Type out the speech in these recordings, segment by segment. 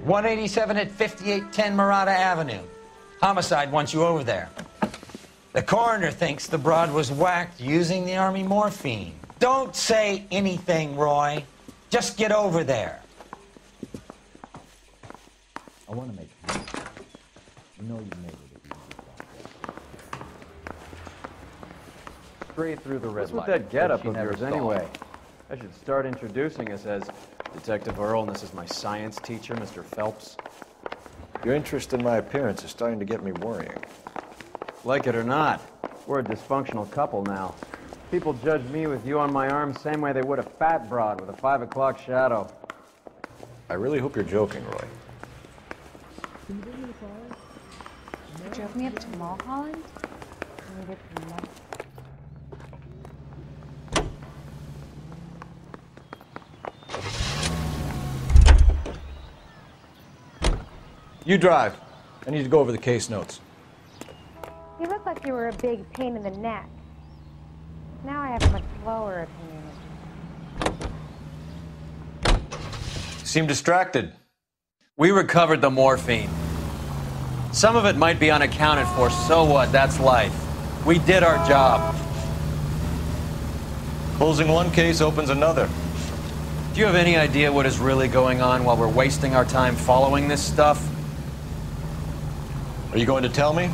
187 at 5810 Murata Avenue. Homicide wants you over there. The coroner thinks the broad was whacked using the Army morphine. Don't say anything, Roy. Just get over there. I want to make sure. You know you made it if you did that. Straight through the red What's with light. that getup She of never yours stalled. anyway? I should start introducing us as Detective Earl, and this is my science teacher, Mr. Phelps. Your interest in my appearance is starting to get me worrying. Like it or not. we're a dysfunctional couple now. People judge me with you on my arm same way they would a fat broad with a 5 o'clock shadow. I really hope you're joking, Roy. You drove me up to Mulholland? I needed some money. You drive. I need to go over the case notes. You look like you were a big pain in the neck. Now I have a much lower opinion of you. Seem distracted. We recovered the morphine. Some of it might be unaccounted for, so what? That's life. We did our job. Closing one case opens another. Do you have any idea what is really going on while we're wasting our time following this stuff? Are you going to tell me?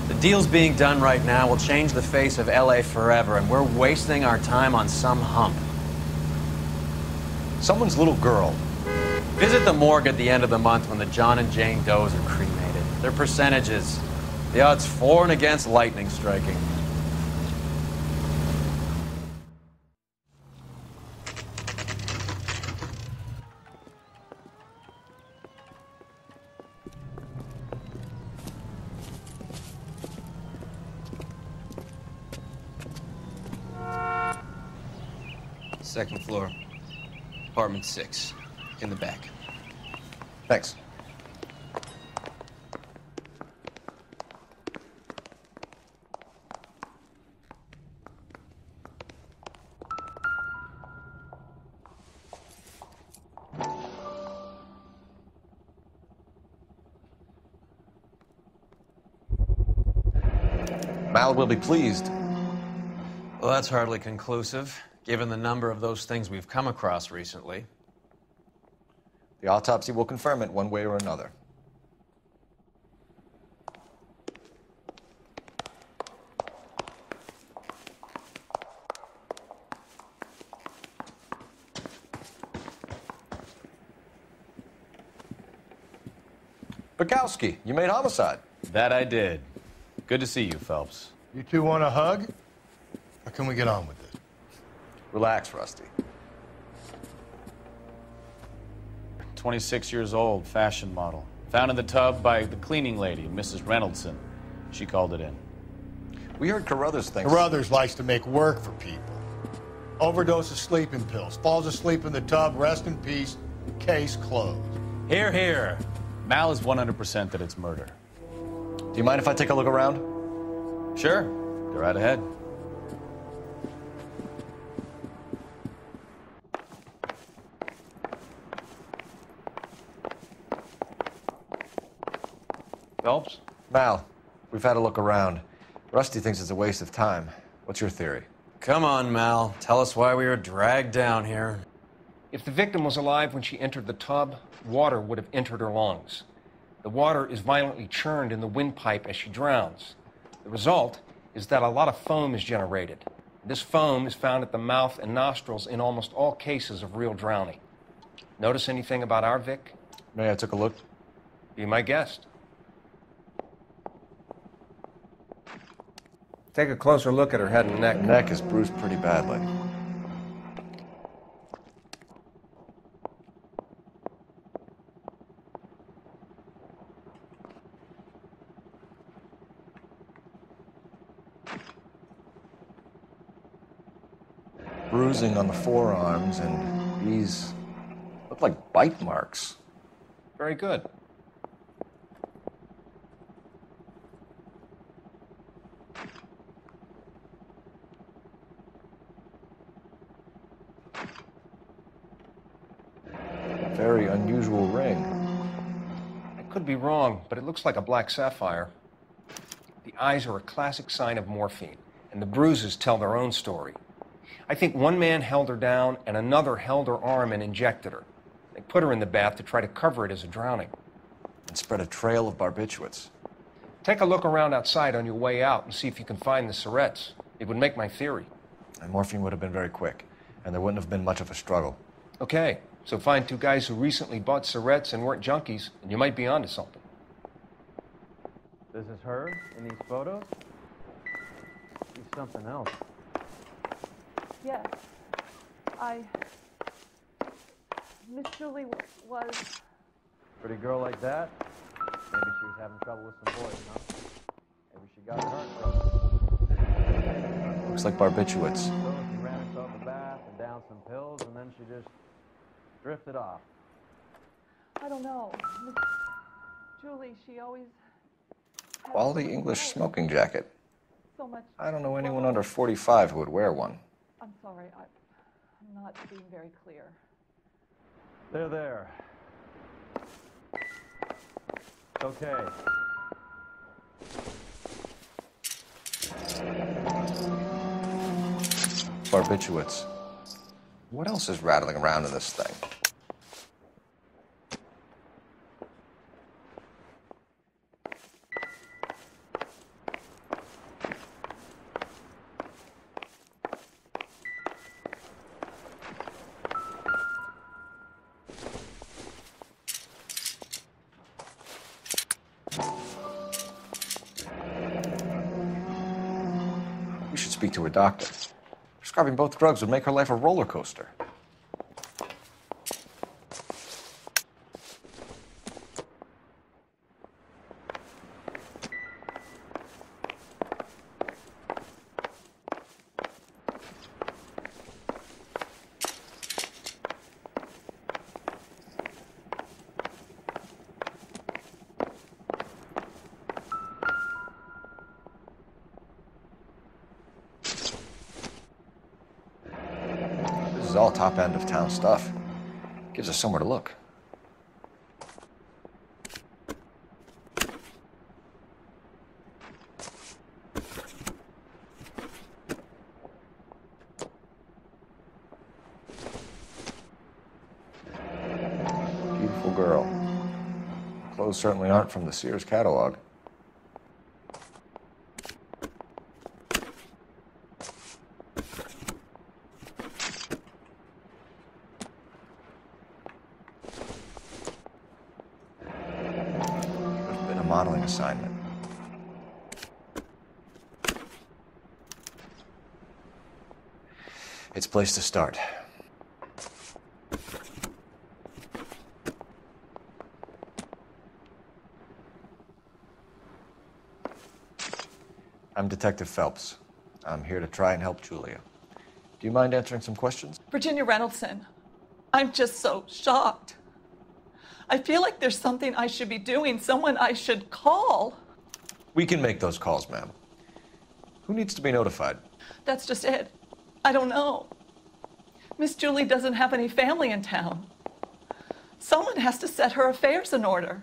The deals being done right now will change the face of LA forever, and we're wasting our time on some hump. Someone's little girl. Visit the morgue at the end of the month when the John and Jane Does are cremated. Their percentages. The odds for and against lightning striking. Second floor, apartment 6, in the back. Thanks. Mal will be pleased. Well, that's hardly conclusive, given the number of those things we've come across recently. The autopsy will confirm it one way or another. Bukowski, you made homicide. That I did. Good to see you, Phelps. You two want a hug? Or can we get on with it? Relax, Rusty. 26 years old, fashion model. Found in the tub by the cleaning lady, Mrs. Reynoldson. She called it in. We heard Carruthers thinks... Carruthers likes to make work for people. Overdose of sleeping pills. Falls asleep in the tub. Rest in peace. Case closed. Here, here. Mal is 100% that it's murder. Do you mind if I take a look around? Sure. Go right ahead. Phelps? Mal, we've had a look around. Rusty thinks it's a waste of time. What's your theory? Come on, Mal. Tell us why we were dragged down here. If the victim was alive when she entered the tub, water would have entered her lungs. The water is violently churned in the windpipe as she drowns. The result is that a lot of foam is generated. This foam is found at the mouth and nostrils in almost all cases of real drowning. Notice anything about our Vic? May I took a look? Be my guest. Take a closer look at her head and neck. Her neck is bruised pretty badly. Bruising on the forearms, and these look like bite marks. Very good. very unusual ring. I could be wrong, but it looks like a black sapphire. The eyes are a classic sign of morphine, and the bruises tell their own story. I think one man held her down and another held her arm and injected her. They put her in the bath to try to cover it as a drowning. And spread a trail of barbiturates. Take a look around outside on your way out and see if you can find the syrettes. It would make my theory. And morphine would have been very quick, and there wouldn't have been much of a struggle. Okay, so find two guys who recently bought syrettes and weren't junkies, and you might be onto something. This is her in these photos? She's something else. Yes. Miss Julie was... Pretty girl like that? Maybe she was having trouble with some boys, huh? Maybe she got hurt. Looks like barbiturates. So she ran herself a bath and down some pills, and then she just drifted off. I don't know. Miss Julie, she always... had Quality English smoking jacket. so much... I don't know anyone under 45 who would wear one. I'm sorry, I'm not being very clear. There. Okay. Barbiturates. What else is rattling around in this thing? We should speak to a doctor. Prescribing both drugs would make her life a roller coaster. This is all top end of town stuff. Gives us somewhere to look. Beautiful girl. Clothes certainly aren't from the Sears catalog. Modeling assignment. It's a place to start. I'm Detective Phelps. I'm here to try and help Julia. Do you mind answering some questions? Virginia Reynoldson, I'm just so shocked. I feel like there's something I should be doing, someone I should call. We can make those calls, ma'am. Who needs to be notified? That's just it. I don't know. Miss Julie doesn't have any family in town. Someone has to set her affairs in order.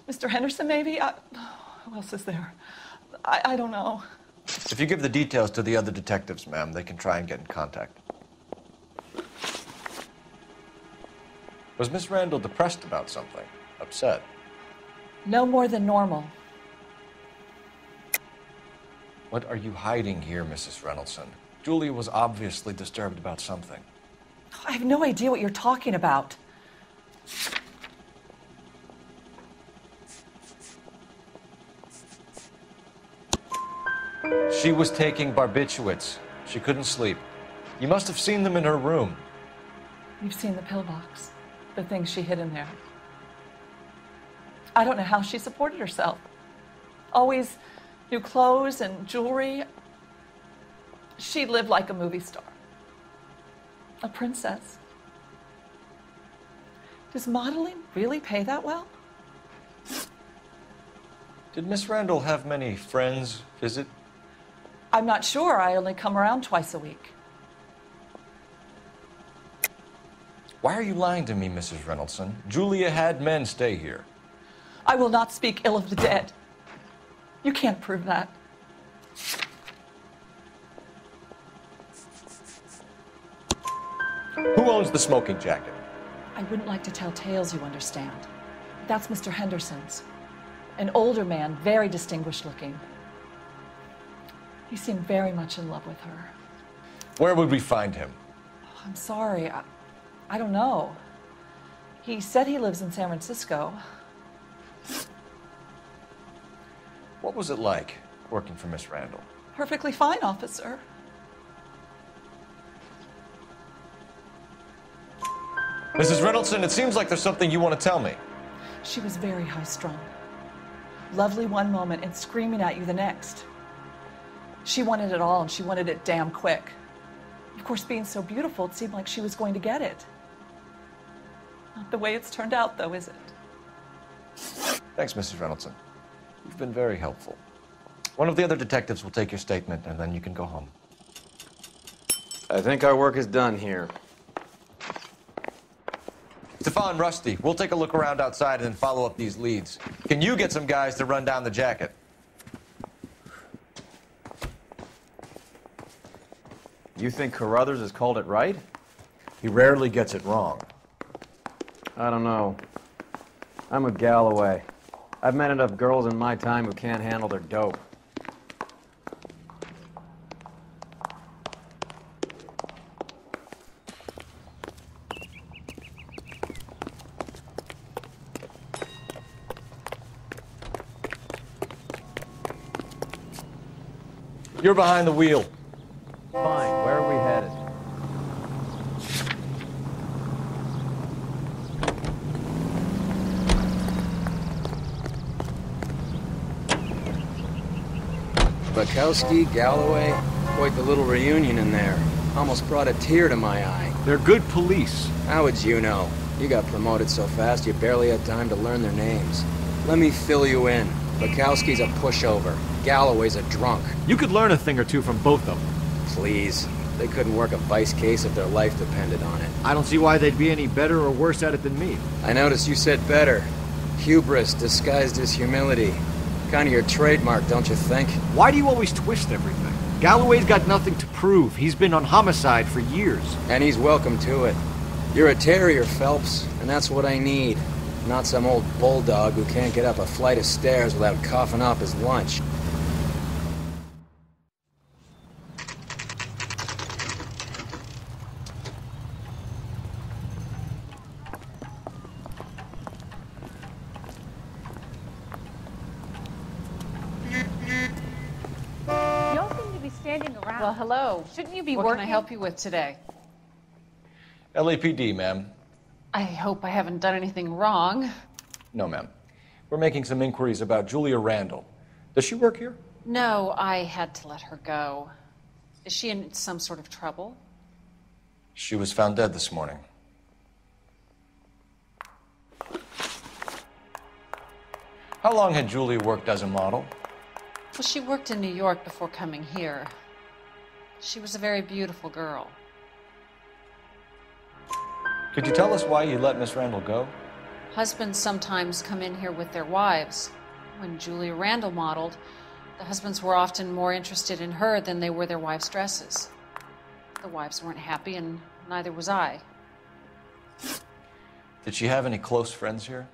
Mr. Henderson, maybe? Who else is there? I don't know. If you give the details to the other detectives, ma'am, they can try and get in contact. Was Miss Randall depressed about something? Upset? No more than normal. What are you hiding here, Mrs. Reynoldson? Julia was obviously disturbed about something. I have no idea what you're talking about. She was taking barbiturates. She couldn't sleep. You must have seen them in her room. You've seen the pillbox, the things she hid in there. I don't know how she supported herself. Always new clothes and jewelry. She lived like a movie star. A princess. Does modeling really pay that well? Did Miss Randall have many friends visit? I'm not sure. I only come around twice a week. Why are you lying to me, Mrs. Reynoldson? Julia had men stay here. I will not speak ill of the dead. You can't prove that. Who owns the smoking jacket? I wouldn't like to tell tales, you understand. That's Mr. Henderson's. An older man, very distinguished looking. He seemed very much in love with her. Where would we find him? Oh, I'm sorry. I don't know. He said he lives in San Francisco. What was it like working for Miss Randall? Perfectly fine, officer. Mrs. Reynoldson, it seems like there's something you want to tell me. She was very high-strung. Lovely one moment and screaming at you the next. She wanted it all, and she wanted it damn quick. Of course, being so beautiful, it seemed like she was going to get it. Not the way it's turned out, though, is it? Thanks, Mrs. Reynoldson. You've been very helpful. One of the other detectives will take your statement, and then you can go home. I think our work is done here. Stefan, Rusty, we'll take a look around outside and then follow up these leads. Can you get some guys to run down the jacket? You think Carruthers has called it right? He rarely gets it wrong. I don't know. I'm with Galloway. I've met enough girls in my time who can't handle their dope. You're behind the wheel. Fine. Where are we headed? Bukowski, Galloway, quite the little reunion in there. Almost brought a tear to my eye. They're good police. How would you know? You got promoted so fast you barely had time to learn their names. Let me fill you in. Bukowski's a pushover. Galloway's a drunk. You could learn a thing or two from both of them. Please. They couldn't work a vice case if their life depended on it. I don't see why they'd be any better or worse at it than me. I noticed you said better. Hubris disguised as humility. Kind of your trademark, don't you think? Why do you always twist everything? Galloway's got nothing to prove. He's been on homicide for years. And he's welcome to it. You're a terrier, Phelps, and that's what I need. Not some old bulldog who can't get up a flight of stairs without coughing up his lunch. You all seem to be standing around. Well, hello. Shouldn't you be what working? Can I help you with today? LAPD, ma'am. I hope I haven't done anything wrong. No, ma'am. We're making some inquiries about Julia Randall. Does she work here? No, I had to let her go. Is she in some sort of trouble? She was found dead this morning. How long had Julia worked as a model? Well, she worked in New York before coming here. She was a very beautiful girl. Could you tell us why you let Miss Randall go? Husbands sometimes come in here with their wives. When Julia Randall modeled, the husbands were often more interested in her than they were their wives' dresses. The wives weren't happy, and neither was I. Did she have any close friends here?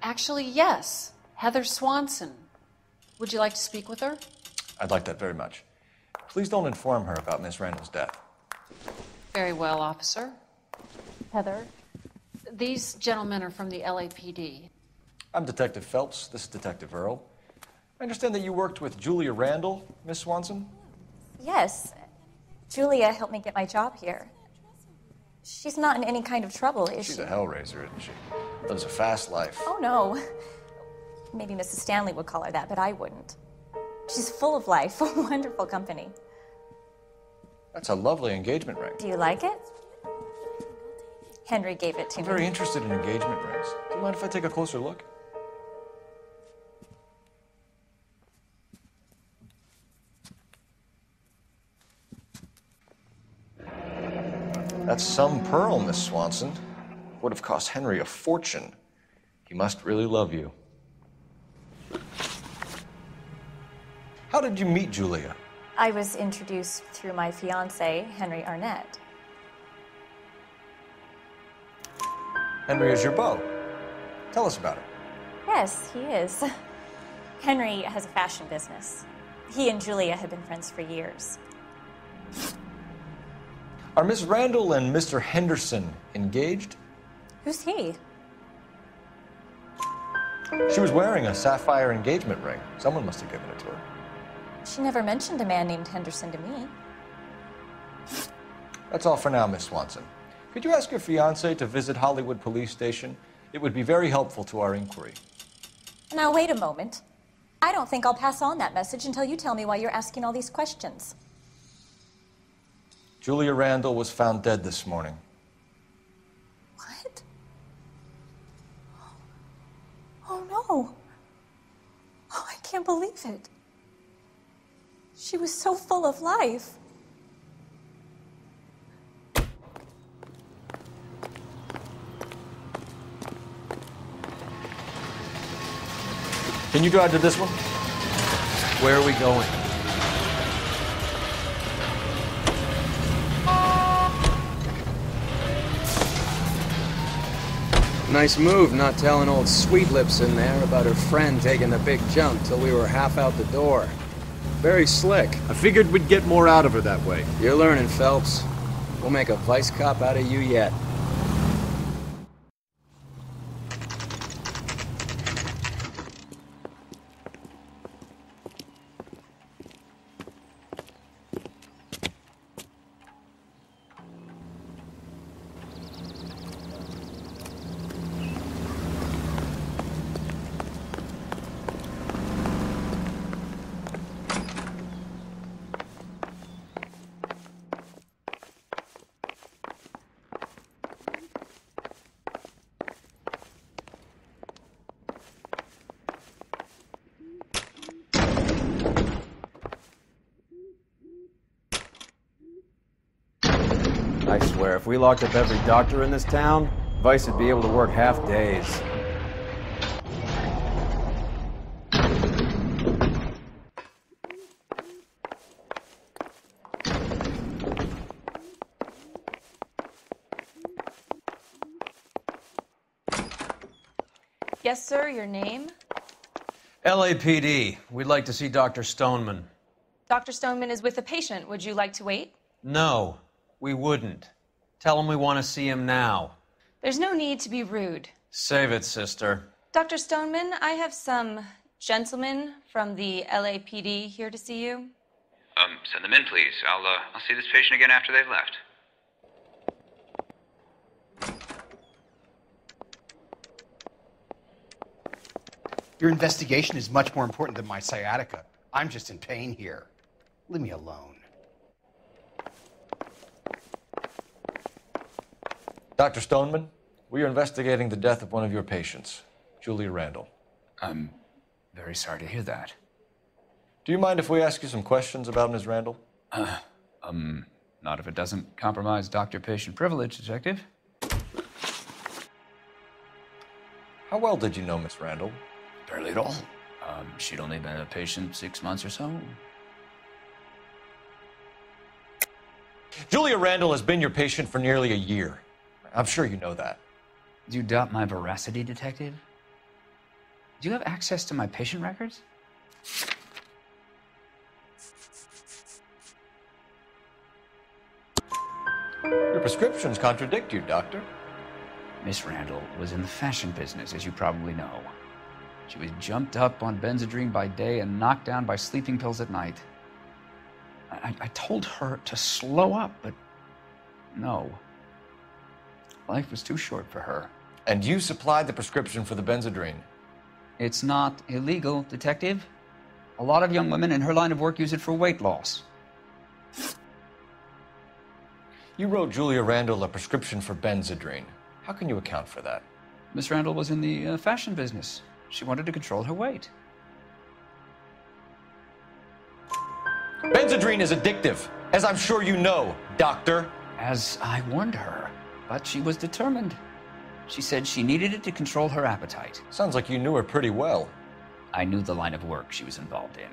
Actually, yes. Heather Swanson. Would you like to speak with her? I'd like that very much. Please don't inform her about Miss Randall's death. Very well, officer. Heather, these gentlemen are from the LAPD. I'm Detective Phelps. This is Detective Earl. I understand that you worked with Julia Randall, Miss Swanson? Yes. Julia helped me get my job here. She's not in any kind of trouble, is she? She's a hellraiser, isn't she? Lives a fast life. Oh, no. Maybe Mrs. Stanley would call her that, but I wouldn't. She's full of life, a wonderful company. That's a lovely engagement ring. Do you like it? Henry gave it to I'm me. very interested in engagement rings. Do you mind if I take a closer look? That's That's some pearl, Miss Swanson. Would have cost Henry a fortune. He must really love you. How did you meet Julia? I was introduced through my fiancé, Henry Arnett. Henry is your beau. Tell us about it. Yes, he is. Henry has a fashion business. He and Julia have been friends for years. Are Miss Randall and Mr. Henderson engaged? Who's he? She was wearing a sapphire engagement ring. Someone must have given it to her. She never mentioned a man named Henderson to me. That's all for now, Miss Swanson. Could you ask your fiancé to visit Hollywood Police Station? It would be very helpful to our inquiry. Now, wait a moment. I don't think I'll pass on that message until you tell me why you're asking all these questions. Julia Randall was found dead this morning. What? Oh, no. Oh, I can't believe it. She was so full of life. Can you drive to this one? Where are we going? Nice move not telling old Sweet Lips in there about her friend taking the big jump till we were half out the door. Very slick. I figured we'd get more out of her that way. You're learning, Phelps. We'll make a vice cop out of you yet. I swear, if we locked up every doctor in this town, Vice would be able to work half days. Yes, sir, your name? LAPD. We'd like to see Dr. Stoneman. Dr. Stoneman is with a patient. Would you like to wait? No, we wouldn't. Tell him we want to see him now. There's no need to be rude. Save it, sister. Dr. Stoneman, I have some gentlemen from the LAPD here to see you. Send them in, please. I'll see this patient again after they've left. Your investigation is much more important than my sciatica. I'm just in pain here. Leave me alone. Dr. Stoneman, we are investigating the death of one of your patients, Julia Randall. I'm very sorry to hear that. Do you mind if we ask you some questions about Ms. Randall? Not if it doesn't compromise doctor-patient privilege, Detective. How well did you know Miss Randall? Barely at all. She'd only been a patient 6 months or so. Julia Randall has been your patient for nearly a year. I'm sure you know that. Do you doubt my veracity, Detective? Do you have access to my patient records? Your prescriptions contradict you, Doctor. Miss Randall was in the fashion business, as you probably know. She was jumped up on Benzedrine by day and knocked down by sleeping pills at night. I told her to slow up, but no. Life was too short for her. And you supplied the prescription for the Benzedrine? It's not illegal, Detective. A lot of young women in her line of work use it for weight loss. You wrote Julia Randall a prescription for Benzedrine. How can you account for that? Miss Randall was in the fashion business. She wanted to control her weight. Benzedrine is addictive, as I'm sure you know, Doctor. as I warned her. But she was determined. She said she needed it to control her appetite. Sounds like you knew her pretty well. I knew the line of work she was involved in.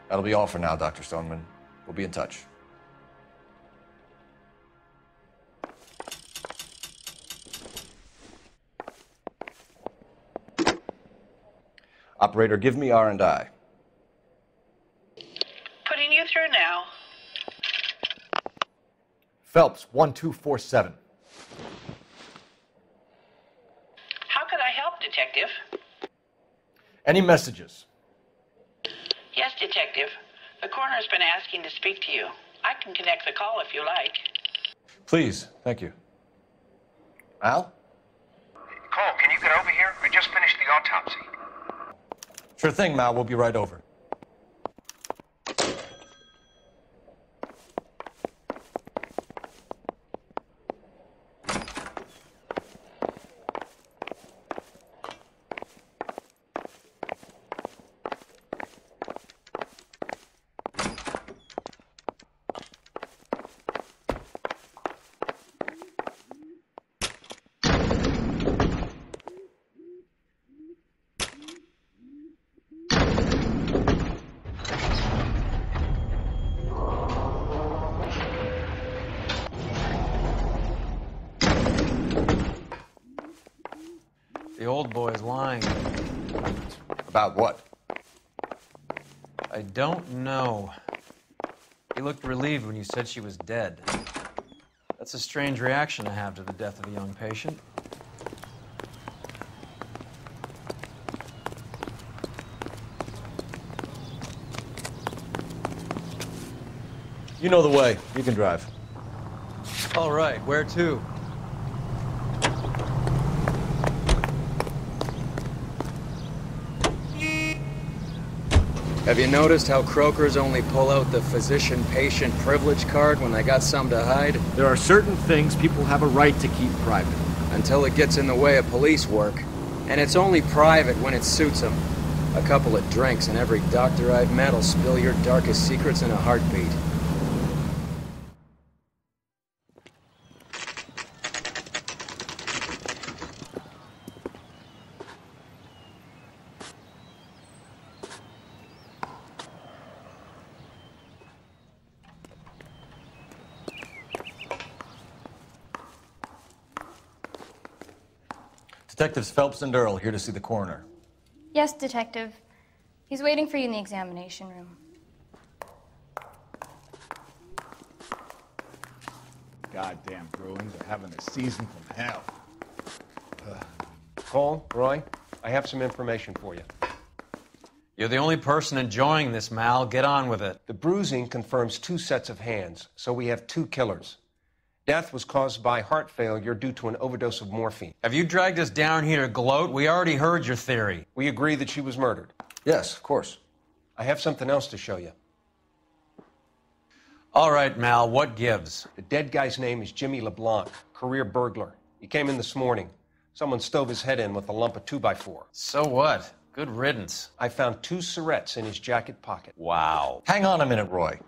That'll be all for now, Dr. Stoneman. We'll be in touch. Operator, give me R&I. Putting you through now. Phelps, 1247. How could I help, Detective? Any messages? Yes, Detective. The coroner's been asking to speak to you. I can connect the call if you like. Please, thank you. Al? Cole, can you get over here? I just finished the autopsy. Sure thing, Mal. We'll be right over. The old boy's lying. About what? I don't know. He looked relieved when you said she was dead. That's a strange reaction to have to the death of a young patient. You know the way. You can drive. All right, where to? Have you noticed how croakers only pull out the physician-patient privilege card when they got something to hide? There are certain things people have a right to keep private. Until it gets in the way of police work. And it's only private when it suits them. A couple of drinks and every doctor I've met will spill your darkest secrets in a heartbeat. Detectives Phelps and Earl here to see the coroner. Yes, Detective. He's waiting for you in the examination room. Goddamn Bruins are having a season from hell. Cole, Roy, I have some information for you. You're the only person enjoying this, Mal. Get on with it. The bruising confirms 2 sets of hands, so we have 2 killers. Death was caused by heart failure due to an overdose of morphine. Have you dragged us down here to gloat? We already heard your theory. We agree that she was murdered. Yes, of course. I have something else to show you. All right, Mal, what gives? The dead guy's name is Jimmy LeBlanc, career burglar. He came in this morning. Someone stove his head in with a lump of 2x4. So what? Good riddance. I found 2 cigarettes in his jacket pocket. Wow. Hang on a minute, Roy.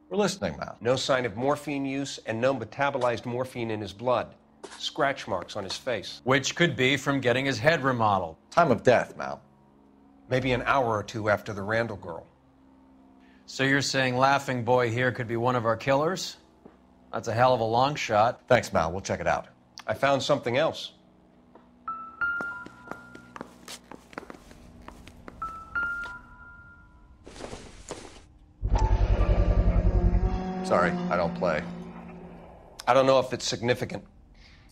We're listening, Mal. No sign of morphine use and no metabolized morphine in his blood. Scratch marks on his face. Which could be from getting his head remodeled. Time of death, Mal. Maybe an hour or 2 after the Randall girl. So you're saying Laughing Boy here could be one of our killers? That's a hell of a long shot. Thanks, Mal. We'll check it out. I found something else. Sorry, I don't play. I don't know if it's significant.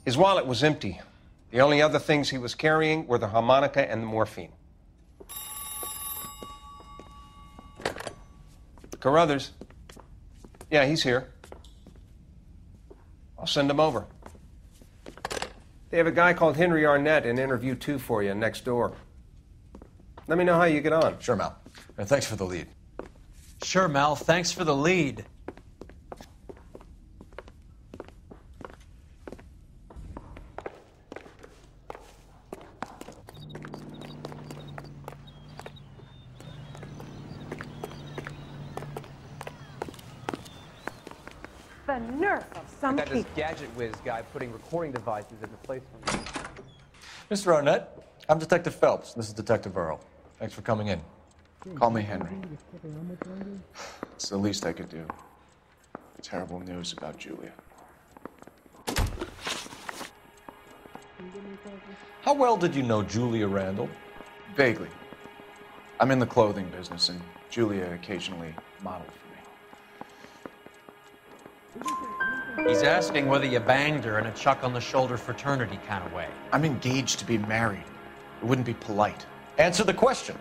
His wallet was empty. The only other things he was carrying were the harmonica and the morphine. Carruthers. Yeah, he's here. I'll send him over. They have a guy called Henry Arnett in interview 2 for you next door. Let me know how you get on. Sure, Mal. And thanks for the lead. Sure, Mal. Thanks for the lead. The nerve of some That this people. gadget whiz guy putting recording devices in the place for me. Mr. Arnett, I'm Detective Phelps. This is Detective Earl. Thanks for coming in. Call me Henry. It's the least I could do. Terrible news about Julia. How well did you know Julia Randall? Vaguely. I'm in the clothing business, and Julia occasionally modeled for me. He's asking whether you banged her in a chuck-on-the-shoulder fraternity kind of way. I'm engaged to be married. It wouldn't be polite. Answer the question.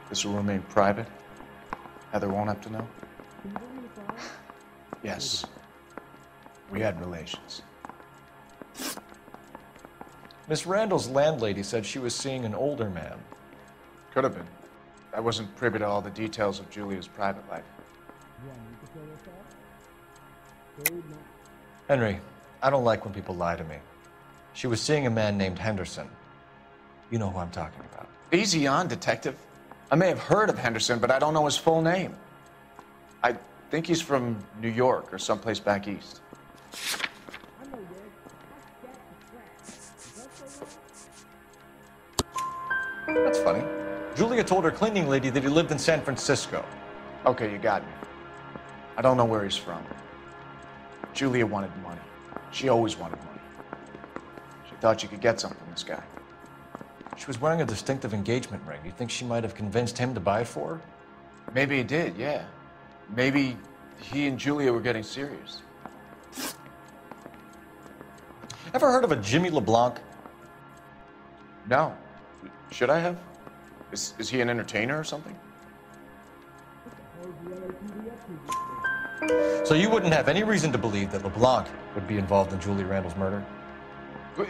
This will remain private? Heather won't have to know? Yes. We had relations. Miss Randall's landlady said she was seeing an older man. Could have been. I wasn't privy to all the details of Julia's private life. Henry, I don't like when people lie to me. She was seeing a man named Henderson. You know who I'm talking about. Easy on, Detective. I may have heard of Henderson, but I don't know his full name. I think he's from New York or someplace back east. That's funny. Julia told her cleaning lady that he lived in San Francisco. Okay, you got me. I don't know where he's from. Julia wanted money. She always wanted money. She thought she could get something from this guy. She was wearing a distinctive engagement ring. You think she might have convinced him to buy it for her? Maybe he did, yeah. Maybe he and Julia were getting serious. Ever heard of a Jimmy LeBlanc? No. Should I have? Is he an entertainer or something? So you wouldn't have any reason to believe that LeBlanc would be involved in Julie Randall's murder?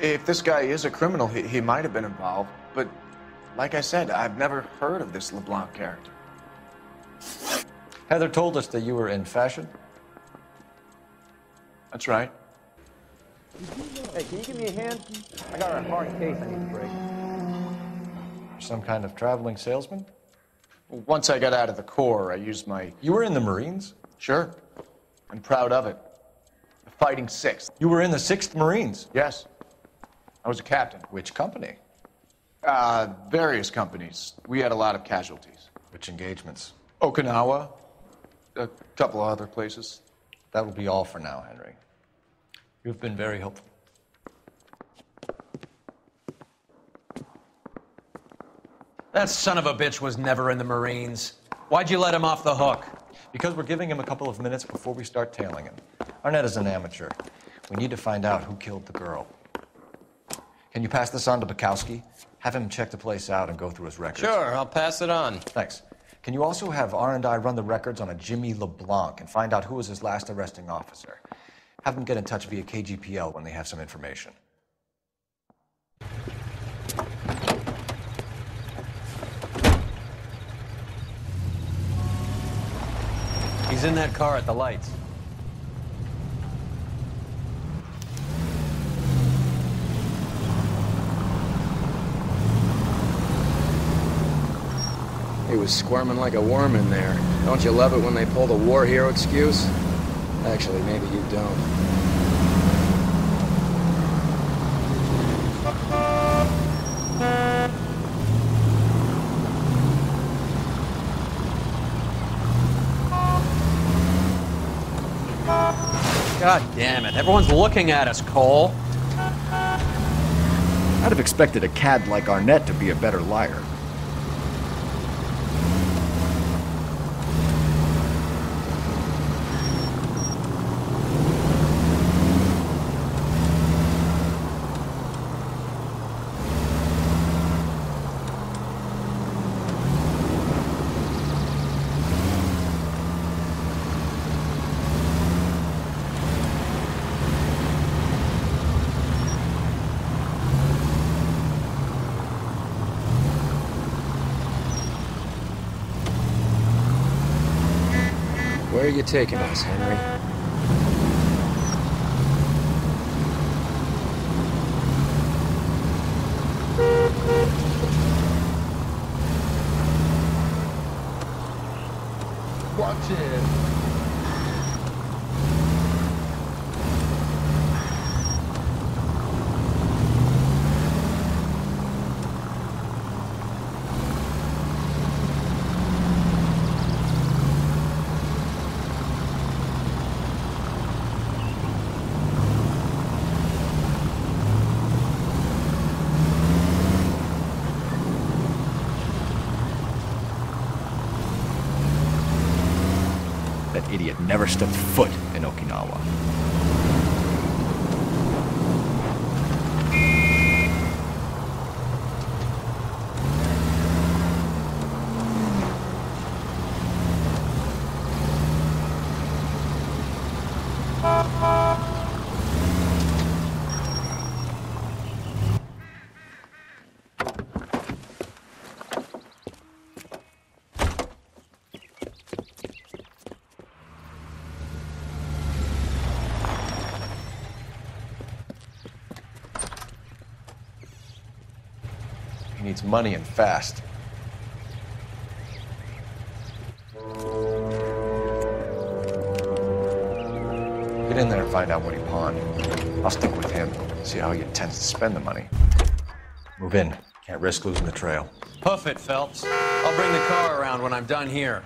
If this guy is a criminal, he might have been involved. But like I said, I've never heard of this LeBlanc character. Heather told us that you were in fashion. That's right. Hey, can you give me a hand? I got a hard case I need to break. Some kind of traveling salesman? Once I got out of the Corps, I used my... You were in the Marines? Sure. I'm proud of it. The Fighting Sixth. You were in the 6th Marines? Yes. I was a captain. Which company? Various companies. We had a lot of casualties. Which engagements? Okinawa. A couple of other places. That will be all for now, Henry. You've been very helpful. That son of a bitch was never in the Marines. Why'd you let him off the hook? Because we're giving him a couple of minutes before we start tailing him. Arnett is an amateur. We need to find out who killed the girl. Can you pass this on to Bukowski? Have him check the place out and go through his records. Sure, I'll pass it on. Thanks. Can you also have R&I run the records on a Jimmy LeBlanc and find out who was his last arresting officer? Have them get in touch via KGPL when they have some information. He's in that car at the lights. He was squirming like a worm in there. Don't you love it when they pull the war hero excuse? Actually, maybe you don't. God damn it. Everyone's looking at us, Cole. I'd have expected a cad like Arnett to be a better liar. Where are you taking us, Henry? Watch it. never stepped foot in Okinawa. He needs money and fast. Get in there and find out what he pawned. I'll stick with him, see how he intends to spend the money. Move in. Can't risk losing the trail. Hoof it, Phelps. I'll bring the car around when I'm done here.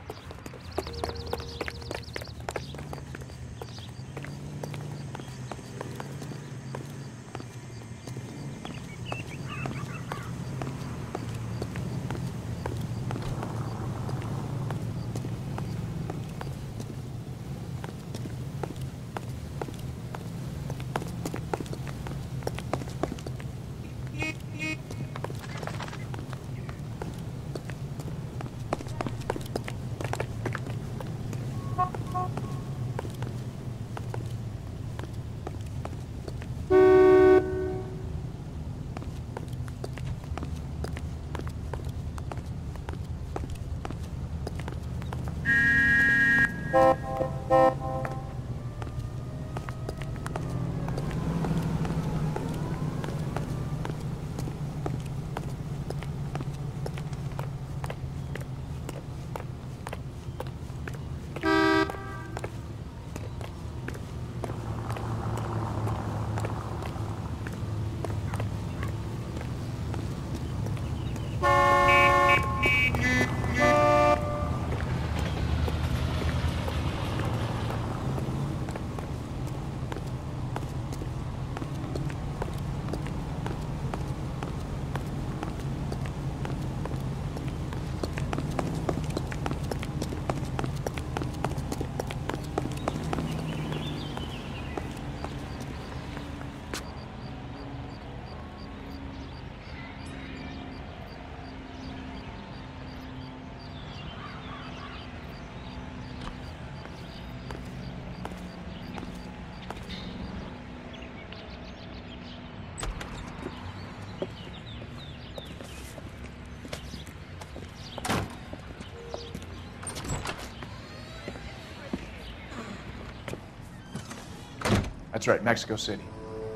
That's right, Mexico City.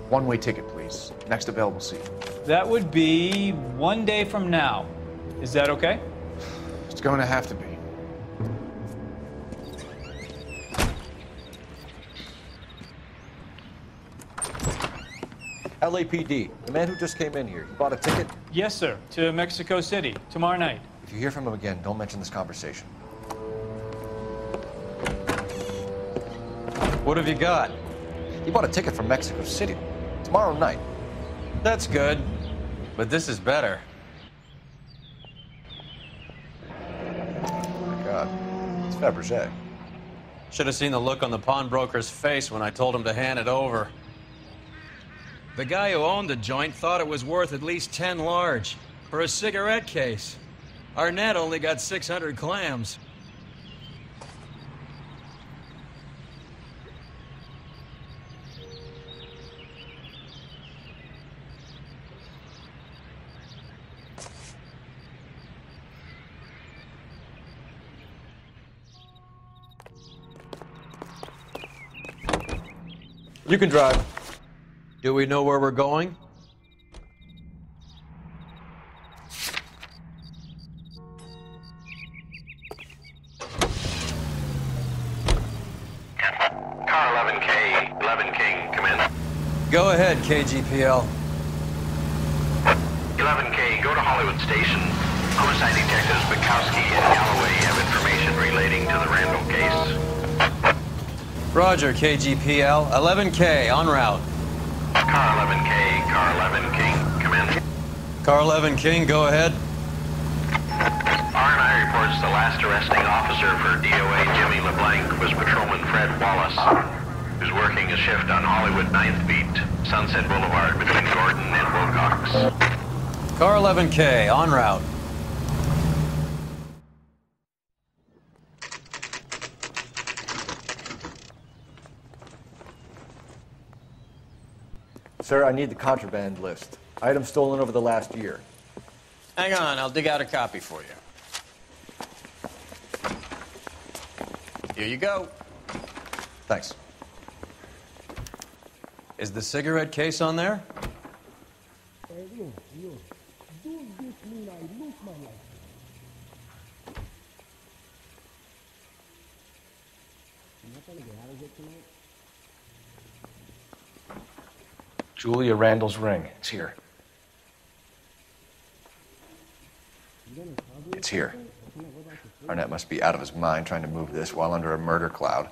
One-way ticket, please. Next available seat. That would be 1 day from now. Is that okay? It's going to have to be. LAPD, the man who just came in here, he bought a ticket? Yes, sir. To Mexico City, tomorrow night. If you hear from him again, don't mention this conversation. What have you got? He bought a ticket from Mexico City. Tomorrow night. That's good. But this is better. Oh my God. It's Fabergé. Should have seen the look on the pawnbroker's face when I told him to hand it over. The guy who owned the joint thought it was worth at least 10 large for a cigarette case. Arnett only got 600 clams. You can drive. Do we know where we're going? Car 11K, 11 King, come in. Go ahead, KGPL. 11K, go to Hollywood Station. Homicide detectives Bukowski and Galloway have information relating to the Randall case. Roger, KGPL. 11K, en route. Car 11K, Car 11 King, come in. Car 11 King, go ahead. R&I reports reports the last arresting officer for DOA Jimmy LeBlanc was Patrolman Fred Wallace, who's working a shift on Hollywood 9th Beat, Sunset Boulevard between Gordon and Wilcox. Car 11K, en route. Sir, I need the contraband list. Items stolen over the last year. Hang on, I'll dig out a copy for you. Here you go. Thanks. Is the cigarette case on there? Julia Randall's ring. It's here. It's here. Arnett must be out of his mind trying to move this while under a murder cloud.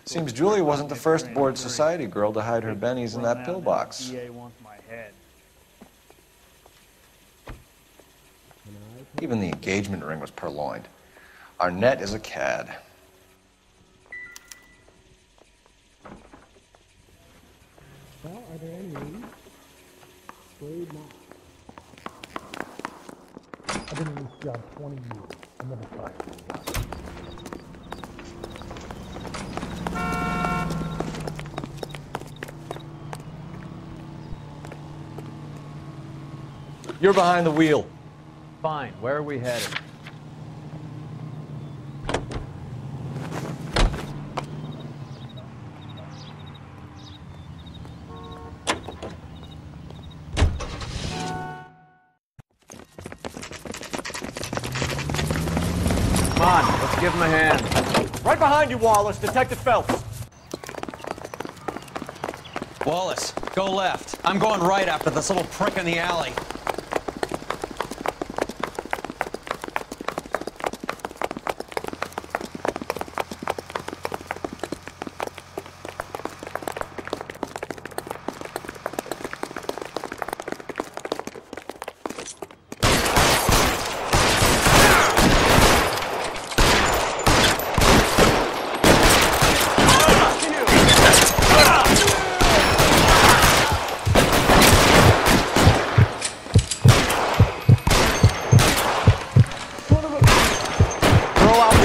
Seems Julia wasn't the first bored society girl to hide her bennies in that pillbox. DA wants my head. Even the engagement ring was purloined. Arnett is a cad. Well, are there any leads? Afraid not. I've been in this job 20 years. I never tried to. You're behind the wheel. Fine. Where are we headed? Come on, let's give him a hand. Right behind you, Wallace. Detective Phelps. Wallace, go left. I'm going right after this little prick in the alley.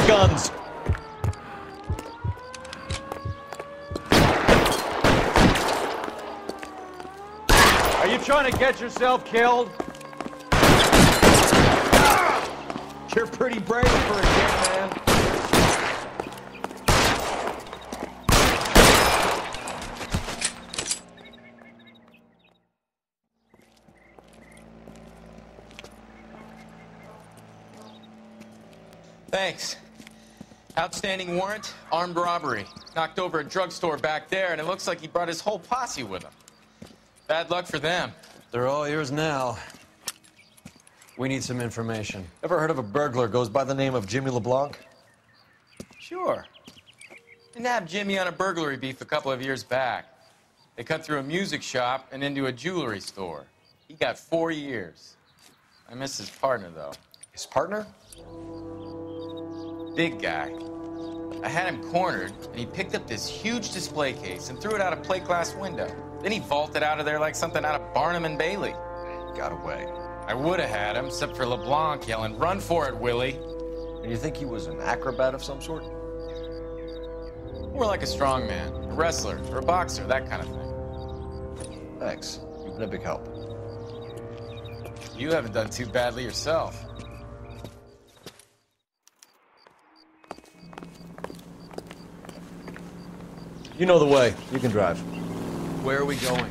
Guns. Are you trying to get yourself killed? You're pretty brave for a kid, man. Thanks. Outstanding warrant, armed robbery. Knocked over a drugstore back there, and it looks like he brought his whole posse with him. Bad luck for them. They're all yours now. We need some information. Ever heard of a burglar goes by the name of Jimmy LeBlanc? Sure. We nabbed Jimmy on a burglary beef a couple of years back. They cut through a music shop and into a jewelry store. He got 4 years. I miss his partner, though. His partner? Big guy. I had him cornered, and he picked up this huge display case and threw it out a plate glass window. Then he vaulted out of there like something out of Barnum and Bailey. Got away. I would have had him, except for LeBlanc yelling, "Run for it, Willie!" And you think he was an acrobat of some sort? More like a strongman, a wrestler, or a boxer, that kind of thing. Thanks. You've been a big help. You haven't done too badly yourself. You know the way. You can drive. Where are we going?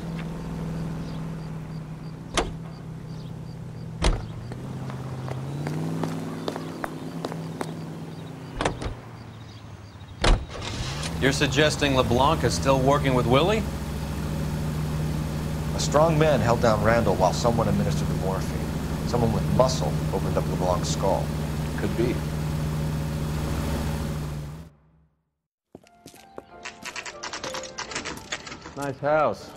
You're suggesting LeBlanc is still working with Willie? A strong man held down Randall while someone administered the morphine. Someone with muscle opened up LeBlanc's skull. Could could be. Nice house.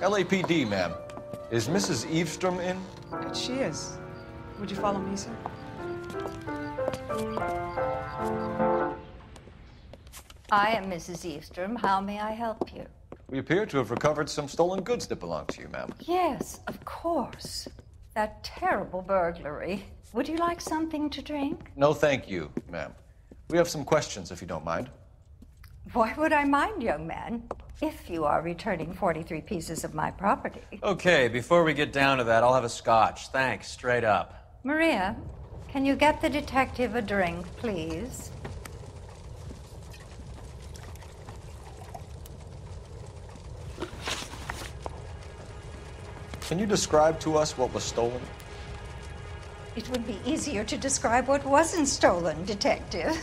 LAPD, ma'am. Is Mrs. Eavestrom in? She is. Would you follow me, sir? I am Mrs. Eavestrom. How may I help you? We appear to have recovered some stolen goods that belong to you, ma'am. Yes, of course. That terrible burglary. Would you like something to drink? No, thank you, ma'am. We have some questions, if you don't mind. Why would I mind, young man, if you are returning 43 pieces of my property? Okay, before we get down to that, I'll have a scotch. Thanks, straight up. Maria, can you get the detective a drink, please? Can you describe to us what was stolen? It would be easier to describe what wasn't stolen, Detective.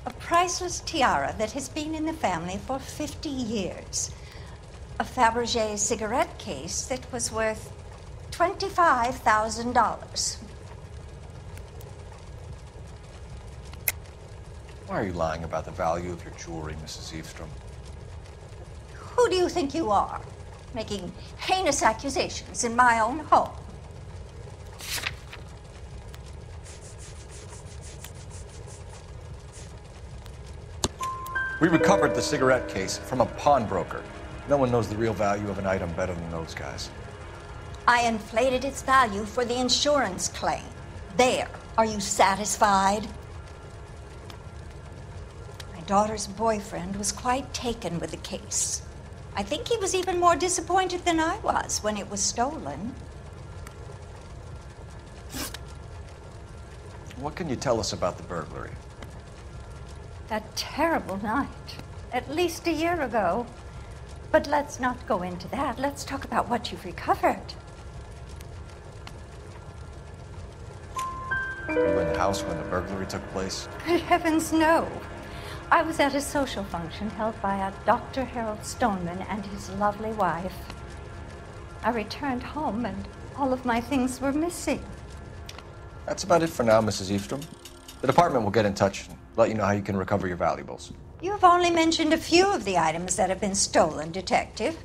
A priceless tiara that has been in the family for 50 years. A Fabergé cigarette case that was worth $25,000. Why are you lying about the value of your jewelry, Mrs. Eavestrom? Who do you think you are, making heinous accusations in my own home? We recovered the cigarette case from a pawnbroker. No one knows the real value of an item better than those guys. I inflated its value for the insurance claim. There. Are you satisfied? My daughter's boyfriend was quite taken with the case. I think he was even more disappointed than I was when it was stolen. What can you tell us about the burglary? That terrible night, at least a year ago. But let's not go into that. Let's talk about what you've recovered. You were in the house when the burglary took place? Good heavens, no. I was at a social function held by a Dr. Harold Stoneman and his lovely wife. I returned home and all of my things were missing. That's about it for now, Mrs. Eavestrom. The department will get in touch and let you know how you can recover your valuables. You've only mentioned a few of the items that have been stolen, Detective.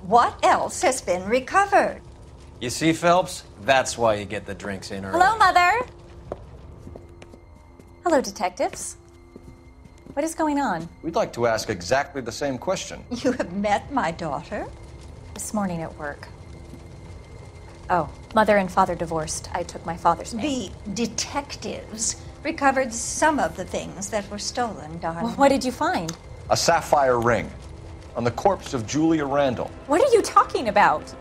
What else has been recovered? You see, Phelps? That's why you get the drinks in early. Hello, Mother. Hello, detectives. What is going on? We'd like to ask exactly the same question. You have met my daughter? This morning at work. Oh, mother and father divorced. I took my father's name. The detectives recovered some of the things that were stolen, darling. Well, what did you find? A sapphire ring on the corpse of Julia Randall. What are you talking about?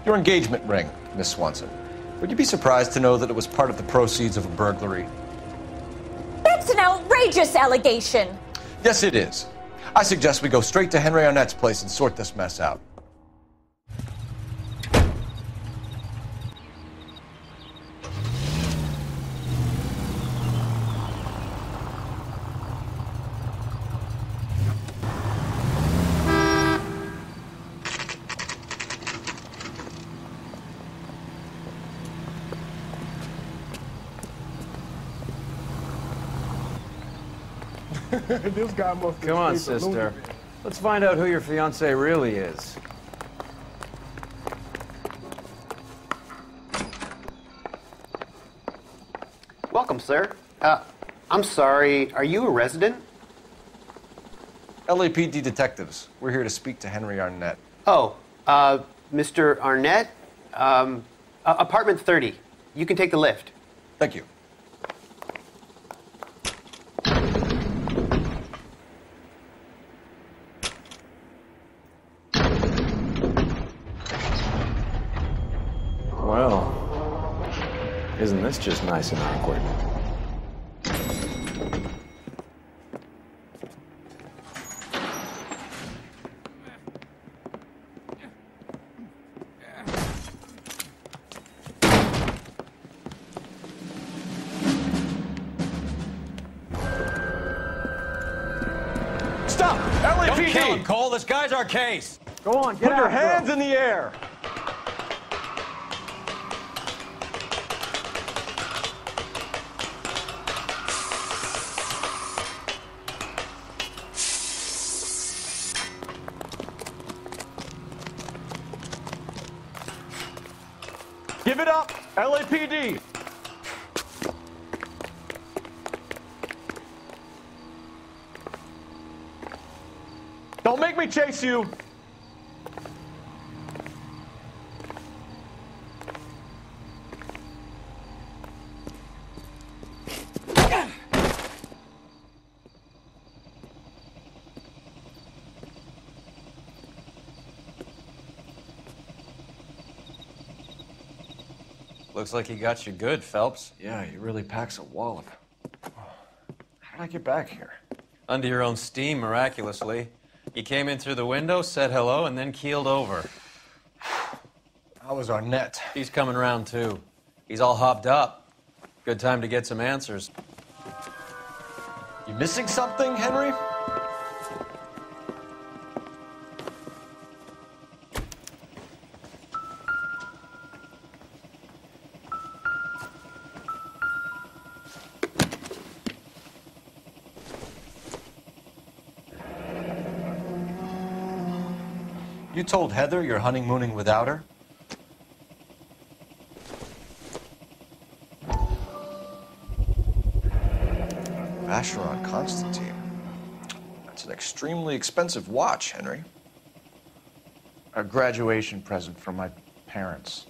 Your engagement ring, Miss Swanson. Would you be surprised to know that it was part of the proceeds of a burglary? That's an outrageous allegation. Yes, it is. I suggest we go straight to Henry Arnett's place and sort this mess out. This guy must Come on, sister. Let's find out who your fiance really is. Welcome, sir. I'm sorry, are you a resident? LAPD detectives. We're here to speak to Henry Arnett. Oh, Mr. Arnett? Apartment 30. You can take the lift. Thank you. Well, isn't this just nice and awkward? Don't LAPD! kill him, Cole. This guy's our case. Go on, Put your hands in the air! Give it up, LAPD! Don't make me chase you! Looks like he got you good, Phelps. Yeah, he really packs a wallop. How did I get back here? Under your own steam, miraculously. You came in through the window, said hello, and then keeled over. How was our net? He's coming around, too. He's all hopped up. Good time to get some answers. You missing something, Henry? You told Heather you're honeymooning without her? Vacheron Constantine. That's an extremely expensive watch, Henry. A graduation present from my parents.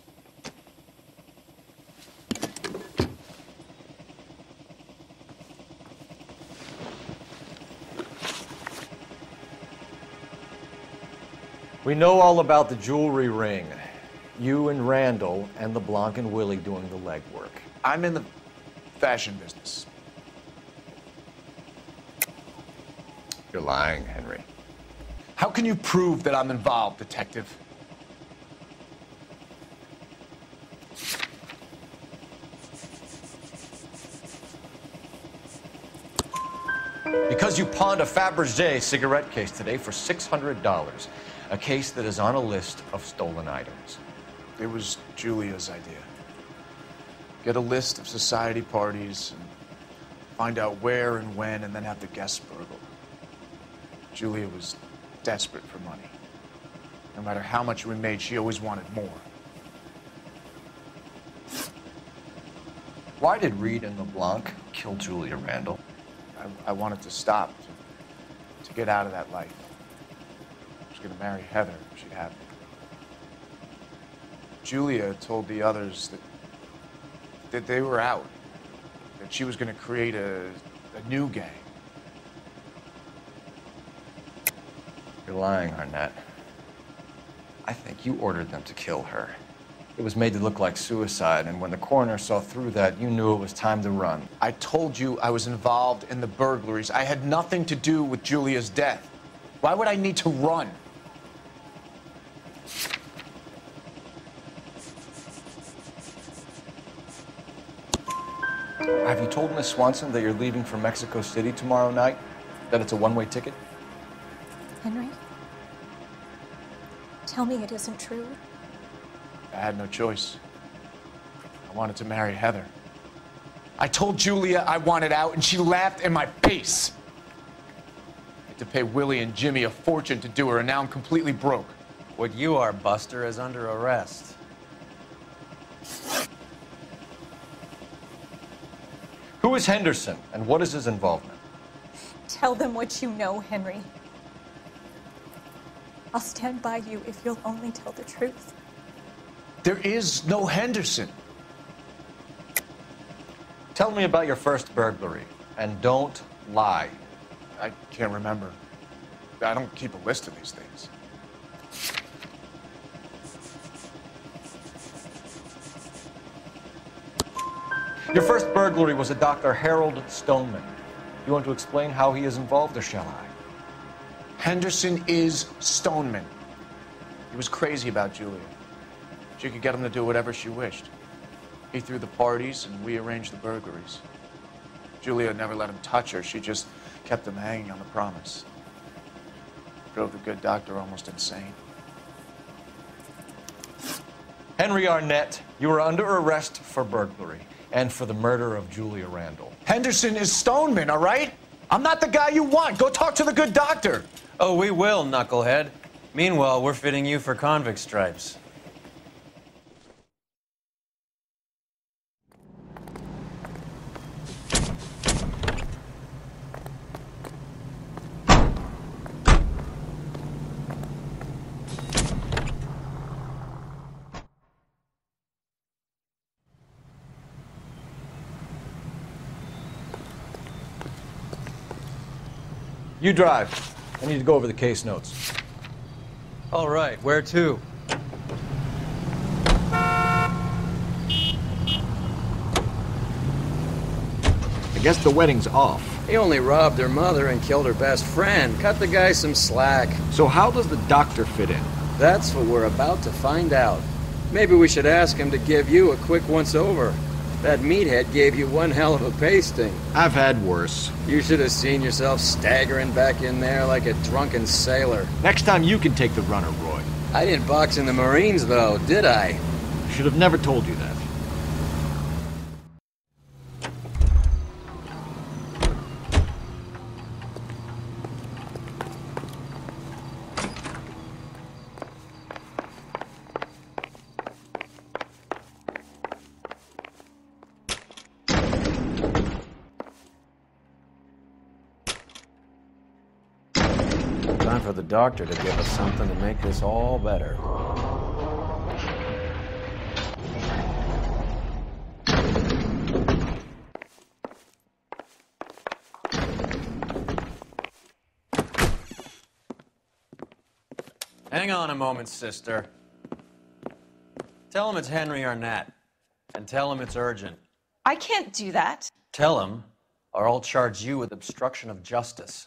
We know all about the jewelry ring. You and Randall and LeBlanc and Willie doing the legwork. I'm in the fashion business. You're lying, Henry. How can you prove that I'm involved, detective? Because you pawned a Fabergé cigarette case today for $600. A case that is on a list of stolen items. It was Julia's idea. Get a list of society parties and find out where and when, and then have the guests burgled. Julia was desperate for money. No matter how much we made, she always wanted more. Why did Reed and LeBlanc kill Julia Randall? I wanted to stop, to get out of that life. I was going to marry Heather if she'd have me. Julia told the others that they were out, that she was going to create a new gang. You're lying, Arnett. I think you ordered them to kill her. It was made to look like suicide, and when the coroner saw through that, you knew it was time to run. I told you I was involved in the burglaries. I had nothing to do with Julia's death. Why would I need to run? Have you told Miss Swanson that you're leaving for Mexico City tomorrow night? That it's a one-way ticket? Henry? Tell me it isn't true. I had no choice. I wanted to marry Heather. I told Julia I wanted out, and she laughed in my face. I had to pay Willie and Jimmy a fortune to do her, and now I'm completely broke. What you are, Buster, is under arrest. Who is Henderson, and what is his involvement? Tell them what you know, Henry. I'll stand by you if you'll only tell the truth. There is no Henderson. Tell me about your first burglary, and don't lie. I can't remember. I don't keep a list of these things. Your first burglary was a Dr. Harold Stoneman. You want to explain how he is involved, or shall I? Henderson is Stoneman. He was crazy about Julia. She could get him to do whatever she wished. He threw the parties, and we arranged the burglaries. Julia never let him touch her. She just kept him hanging on the promise. drove the good doctor almost insane. Henry Arnett, you are under arrest for burglary and for the murder of Julia Randall. Henderson is Stoneman, all right? I'm not the guy you want. Go talk to the good doctor. Oh, we will, knucklehead. Meanwhile, we're fitting you for convict stripes. You drive. I need to go over the case notes. All right, where to? I guess the wedding's off. He only robbed her mother and killed her best friend. Cut the guy some slack. So how does the doctor fit in? That's what we're about to find out. Maybe we should ask him to give you a quick once-over. That meathead gave you one hell of a pasting. I've had worse. You should have seen yourself staggering back in there like a drunken sailor. Next time you can take the runner, Roy. I didn't box in the Marines, though, did I? Should have never told you that. Time for the doctor to give us something to make this all better. Hang on a moment, sister. Tell him it's Henry Arnett, and tell him it's urgent. I can't do that. Tell him, or I'll charge you with obstruction of justice.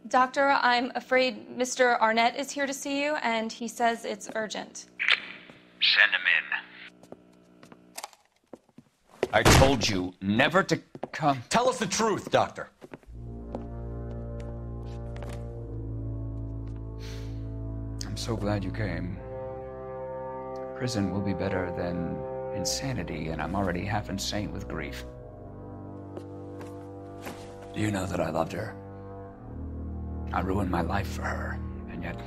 Doctor, I'm afraid Mr. Arnett is here to see you, and he says it's urgent. Send him in. I told you never to come. Tell us the truth, Doctor. I'm so glad you came. Prison will be better than insanity, and I'm already half insane with grief. Do you know that I loved her? I ruined my life for her, and yet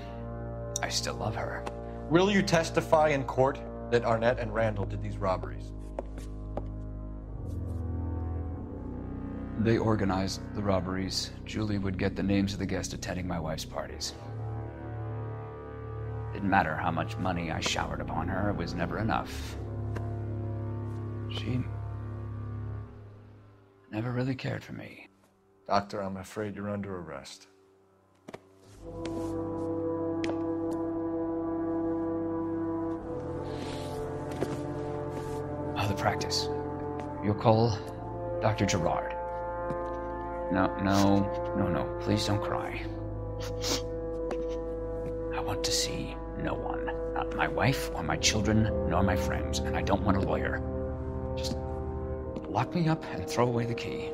I still love her. Will you testify in court that Arnett and Randall did these robberies? They organized the robberies. Julie would get the names of the guests attending my wife's parties. Didn't matter how much money I showered upon her, it was never enough. She never really cared for me. Doctor, I'm afraid you're under arrest. Oh, the practice. You'll call Dr. Gerard. No. Please don't cry. I want to see no one. Not my wife or my children, nor my friends. And I don't want a lawyer. Just lock me up and throw away the key.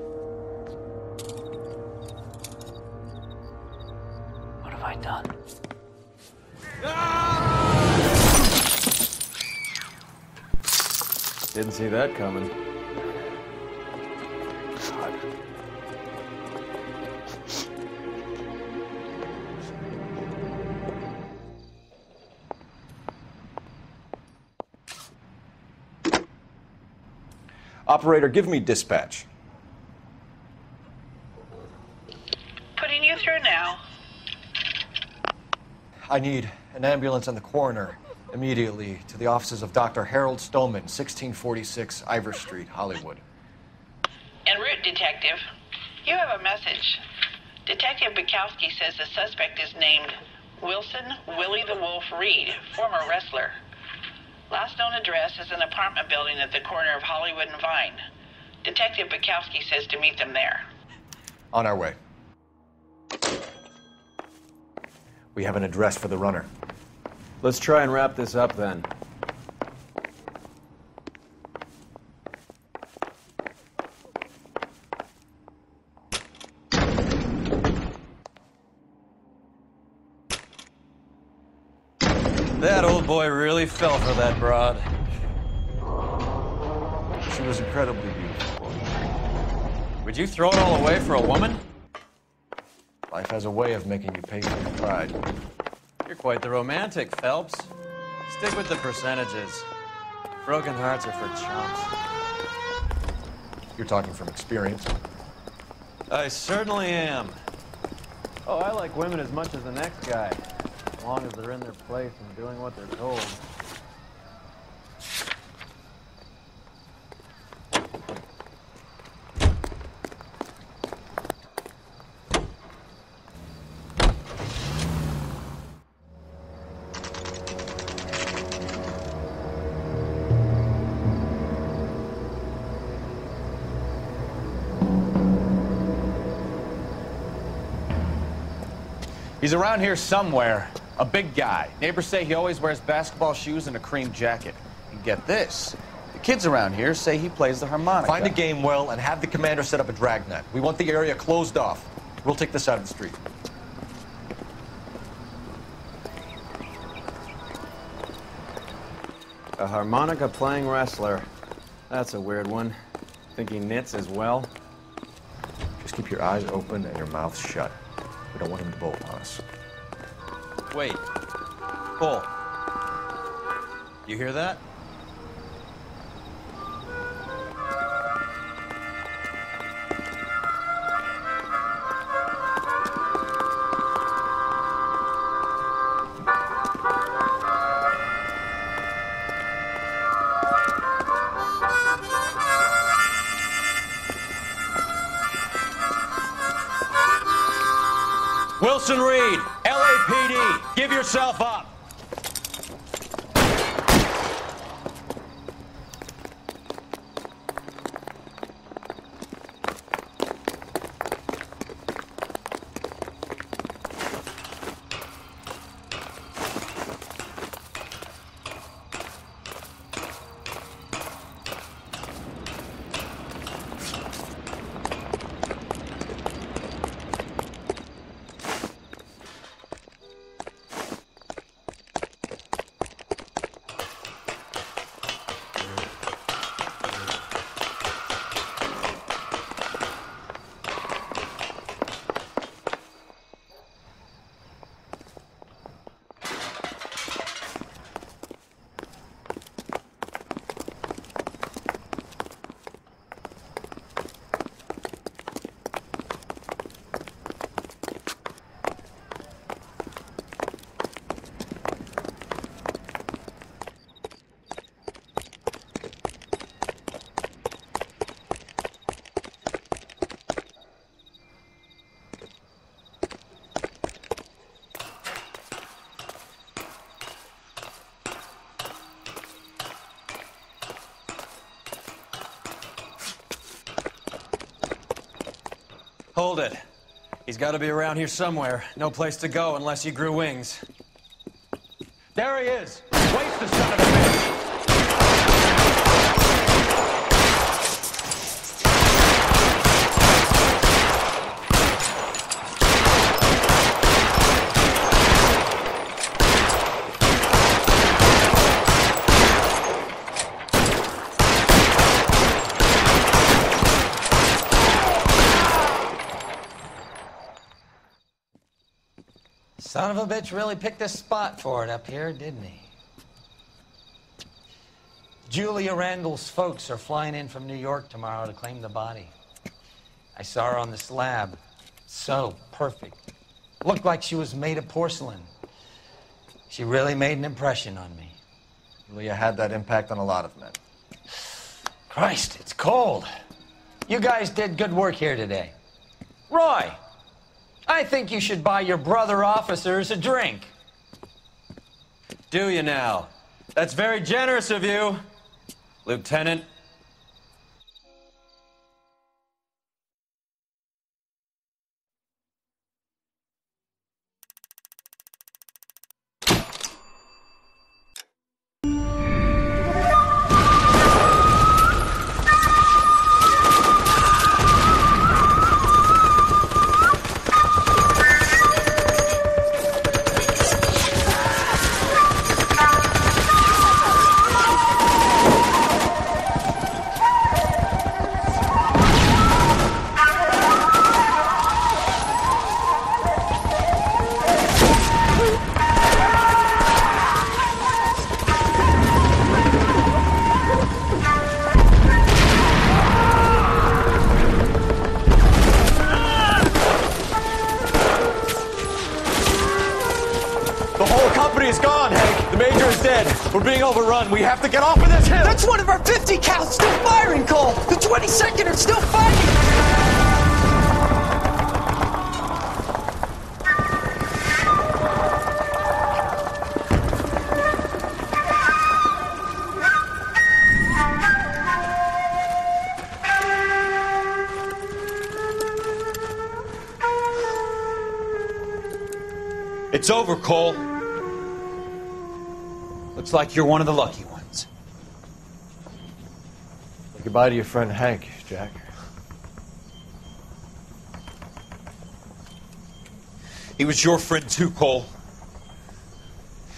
What have I done? Didn't see that coming. God. Operator, give me dispatch. Putting you through now. I need an ambulance and the coroner immediately to the offices of Dr. Harold Stoneman, 1646 Ivor Street, Hollywood. En route, Detective. You have a message. Detective Bukowski says the suspect is named Wilson Willie the Wolf Reed, former wrestler. Last known address is an apartment building at the corner of Hollywood and Vine. Detective Bukowski says to meet them there. On our way. We have an address for the runner. Let's try and wrap this up then. boy really fell for that broad. She was incredibly beautiful. Would you throw it all away for a woman? Life has a way of making you pay for your pride. You're quite the romantic, Phelps. Stick with the percentages. Broken hearts are for chumps. You're talking from experience. I certainly am. Oh, I like women as much as the next guy, as long as they're in their place and doing what they're told. He's around here somewhere. A big guy. Neighbors say he always wears basketball shoes and a cream jacket. And get this. The kids around here say he plays the harmonica. Find a game well and have the commander set up a dragnet. We want the area closed off. We'll take this out of the street. A harmonica-playing wrestler. That's a weird one. Think he knits as well? Just keep your eyes open and your mouth shut. We don't want him to bolt on us. Wait. Cole. You hear that? Wilson Reed, LAPD, give yourself up. Hold it. He's got to be around here somewhere. No place to go unless he grew wings. There he is. Waste the son of a bitch. Son of a bitch really picked this spot for it up here, didn't he? Julia Randall's folks are flying in from New York tomorrow to claim the body. I saw her on the slab. So perfect. Looked like she was made of porcelain. She really made an impression on me. Julia had that impact on a lot of men. Christ, it's cold. You guys did good work here today. Roy, I think you should buy your brother officers a drink. Do you now? That's very generous of you, Lieutenant. We're being overrun. We have to get off of this hill. That's one of our 50 cals still firing, Cole. The 22nd are still fighting. It's over, Cole. Looks like you're one of the lucky ones. Say goodbye to your friend Hank, Jack. He was your friend too, Cole.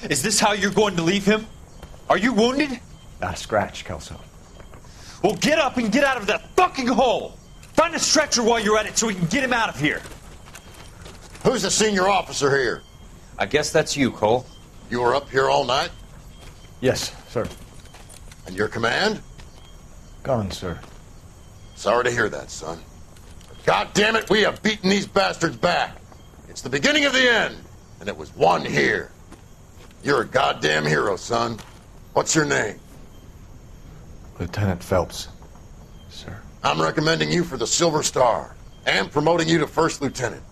Is this how you're going to leave him? Are you wounded? Not a scratch, Kelso. Well, get up and get out of that fucking hole! Find a stretcher while you're at it so we can get him out of here. Who's the senior officer here? I guess that's you, Cole. You were up here all night? Yes, sir. And your command? Gone, sir. Sorry to hear that, son. God damn it, we have beaten these bastards back. It's the beginning of the end, and it was won here. You're a goddamn hero, son. What's your name? Lieutenant Phelps, sir. I'm recommending you for the Silver Star and promoting you to First Lieutenant.